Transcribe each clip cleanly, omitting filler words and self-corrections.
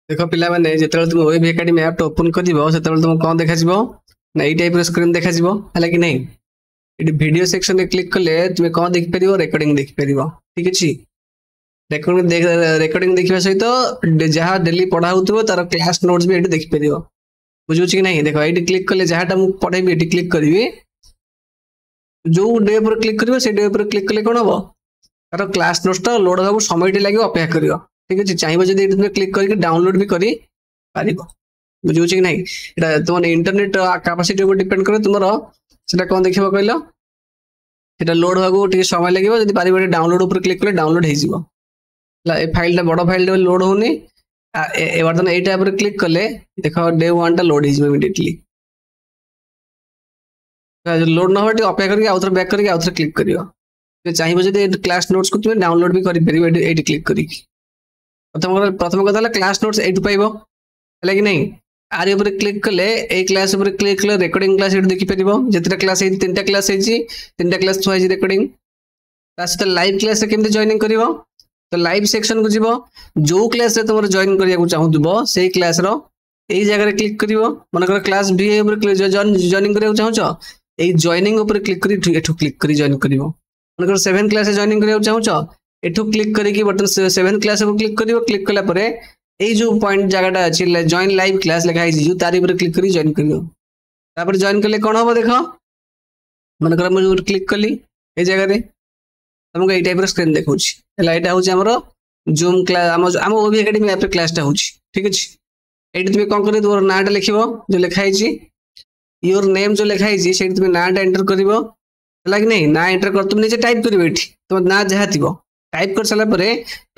देख पिला माने जेते तुम वेब एकेडमी ऐप ओपन करिवो सेते तुम कोन देखा जिवो ना एई टाइप रो स्क्रीन देखा जिवो हला कि नहीं इडी वीडियो सेक्शन में क्लिक करले तुम कोन देख परिवो रिकॉर्डिंग देख परिवो ठीक अछि रिकॉर्डिंग देखिबा सहित जहाँ डेली पढ़ा होतबो तार क्लास नोट्स भी एठी देख परिवो बुझु कि नहीं देखो एठी क्लिक करले जहाँटा मु पढ़ेबी एठी क्लिक करबी जो डे पर क्लिक करिवो से डे पर क्लिक करले कोन हबो तार क्लास नोट्स तो लोड होबो समय टी लागि अपेक्षा करिवो ठीक अछि चाहिबो जदी एठी तुम क्लिक करके डाउनलोड भी करी पारिबो बुझु कि नहीं एटा तुम इंटरनेट कैपेसिटी ऊपर डिपेंड करे तुमरो सेटा कोन देखिबो कहलो सेटा लोड होबो टी समय लागिवो जदी पारिबो डाउनलोड ऊपर क्लिक करले डाउनलोड हे जिवो ए फाइल बड़ फाइल लोड होनी बर्तमान ये टाइप क्लिक कले देख डे वन टा लोड इमिडिएटली लोड ना हो अपेक्षा करके आउथर बैक करके आउथर क्लिक करियो चाहिबो जदी क्लास नोट्स को तुम डाउनलोड भी करि परिबो एटी क्लिक करी प्रथम कथा है क्लास नोट्स एटू पाइबो है कि नहीं आर ऊपर क्लिक कले ए क्लास ऊपर क्लिक कले रिकॉर्डिंग क्लास एटू देखि परिबो जेतरा क्लास है तीनटा क्लास है तीनटा क्लास थुआ है रिकॉर्डिंग तास लाइव क्लास केमते जॉइनिंग करिवो तो लाइव सेक्शन को जीवो जो क्लास रे तुम जॉइन करिया चाहूबो से क्लास रो एई जगह क्लिक करिवो मनकर क्लास भी ऊपर जॉइनिंग करिया चाहूछो एई जॉइनिंग ऊपर क्लिक करी एठू क्लिक करी जॉइन करिवो मनकर 7 क्लास जॉइनिंग करिया चाहूछो एठू क्लिक करी कि बटन 7 क्लास ऊपर क्लिक करिवो क्लिक कला परे एई जो पॉइंट जगहटा अछि जॉइन लाइव क्लास लिखा है जो तारी ऊपर क्लिक करी जॉइन करिवो तापर जॉइन करले कोन होबो देखो मनकर मु क्लिक कली ए जगह रे तुमको ये टाइप स्क्रीन देखौछि हला एटा होछि हमरो जूम क्लास हम ओबी एकेडमी ऐप क्लासटा होछि ठीक अछि एटी तुम कोन करी तोर नाटा लिखिबो जो लिखा है योर नेम जो लिखा है से तुम नाटा एंटर करिवो हला कि नहीं ना एंटर कर तुम नीचे टाइप करिवो एठी तुम ना जहा थिबो टाइप कर सला परे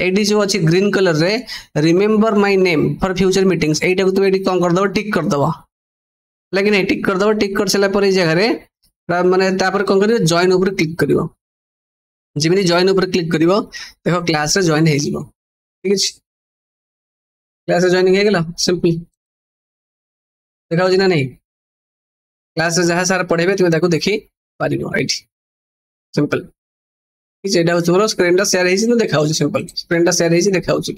एडी जो अछि ग्रीन कलर रे remember my name for future meetings एटा को तुम एडी कोन कर दबो टिक कर दबो हला कि नहीं टिक कर दबो टिक कर सला परे जगह रे माने तापर कोन करिवो जॉइन ऊपर क्लिक करिवो जिमिनी जॉइन ऊपर क्लिक करिवो देखो क्लास रे जॉइन हे जिवो ठीक अछि क्लास रे जॉइनिंग हे गेला सिंपल देखाउ जिना नहीं क्लास रे जहां सारा पढेबे तुम ताको देखि पारिबो राइट सिंपल ठीक एटा हो तुमरो स्क्रीन टा शेयर हेछि न देखाउ छी सिंपल स्क्रीन टा शेयर हेछि देखाउ छी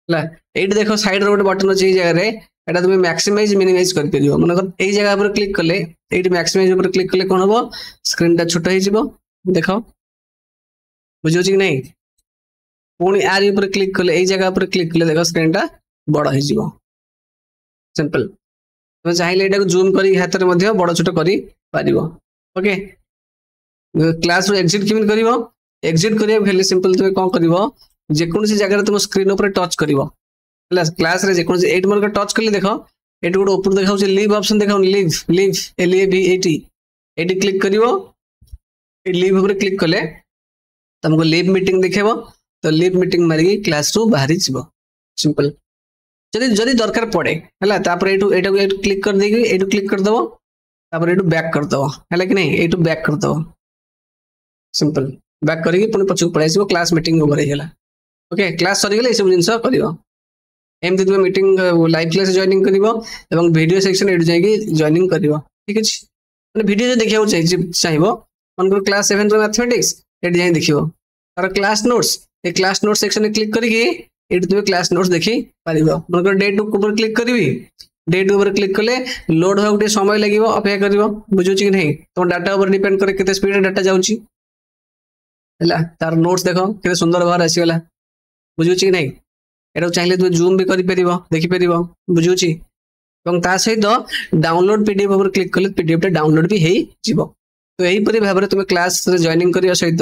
ला एट देखो साइड रे बटन अछि जगह रे एटा तुम मैक्सिमाइज मिनिमाइज कर परिबो मनकर एई जगह पर क्लिक करले एट मैक्सिमाइज ऊपर क्लिक करले कोन होबो स्क्रीन टा छोटा हे जिवो देखाओ बुझो कि नहीं पुणी आर ऊपर क्लिक कले एई जगह पर क्लिक कले देखो स्क्रीन टा बड़ हो जिवो सिंपल तो चाहिले एटा को जूम करी हाथ रे मध्ये बड़ छोट करी पारिबो ओके क्लास रो एग्जिट किमिन करिवो एग्जिट करिया भेले सिंपल तुम कोन करिवो जे कोनसी जगह रे तुम स्क्रीन ऊपर टच करिवो हला क्लास रे जे कोनसी एट मार्क टच करले देखो एट गुड ऊपर देखाउ छै लीव ऑप्शन देखाउ लीव LAV एटी क्लिक करिवो ए लीव ऊपर क्लिक कले तुमको लीव मीटिंग देखेबो तो लीव मीटिंग मारी क्लास रू बाहरी जिवो सिंपल जदी जदी दरकार पड़े हला तापर एटू एटा को क्लिक कर देगी एटू क्लिक कर दबो तापर एटू बैक कर दबो हला कि नहीं एटू बैक कर दबो सिंपल बैक करिके पुनी पछू पड़ाई जिवो क्लास मीटिंग ओवर हेला ओके क्लास सरी गेले ए सब जिंस करिवो एमती तुम मीटिंग लाइव क्लास जॉइनिंग करिवो एवं वीडियो सेक्शन एटू जाई जॉइनिंग करिवो ठीक अछि माने वीडियो जो देखियो चाहिबो मनकर क्लास 7 रो मैथमेटिक्स एटी जाई देखियो तार क्लास नोट्स ए क्लास नोट्स सेक्शन में क्लिक करिके एटी तुम क्लास नोट्स देखि पारिबो मनकर डे 2 ऊपर क्लिक करिवि डे 2 ऊपर क्लिक कले लोड हो गुटे समय लागिवो अपेक्षा करिवो बुझु छी कि नहीं तो डाटा ऊपर डिपेंड करे केते स्पीड डाटा जाउची हला तार नोट्स देखो केते सुंदर बाहर आसी गला बुझु छी कि नहीं एटा चाहिले तुम जूम भी करि परिबो देखि परिबो बुझु छी एवं ता सहित डाउनलोड पीडीएफ ऊपर क्लिक कले पीडीएफ टा डाउनलोड भी हेई जिवो तो यही परि भाबरे तुम क्लास रे जॉइनिंग करियो सहित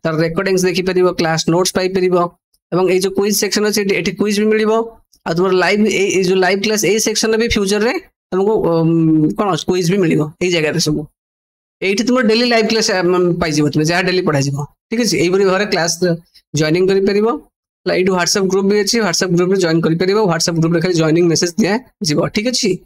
तार रेकॉर्डिंग्स देखि परिबो क्लास नोट्स पाई परिबो एवं ए जो क्विज सेक्शन अछि एठी क्विज भी मिलिबो आ तुम लाइव ए जो लाइव क्लास ए सेक्शन भी फ्यूचर रे तुमको कोन क्विज भी मिलिबो ए जगह रे सब एठी तुम डेली लाइव क्लास पाई जिवो तुम जहा डेली पढ़ाई जिवो ठीक अछि एई परि भाबरे क्लास जॉइनिंग करि परिबो लाइव WhatsApp ग्रुप भी अछि WhatsApp ग्रुप रे जॉइन करि परिबो WhatsApp ग्रुप रे खाली जॉइनिंग मेसेज दिया जिवो ठीक अछि।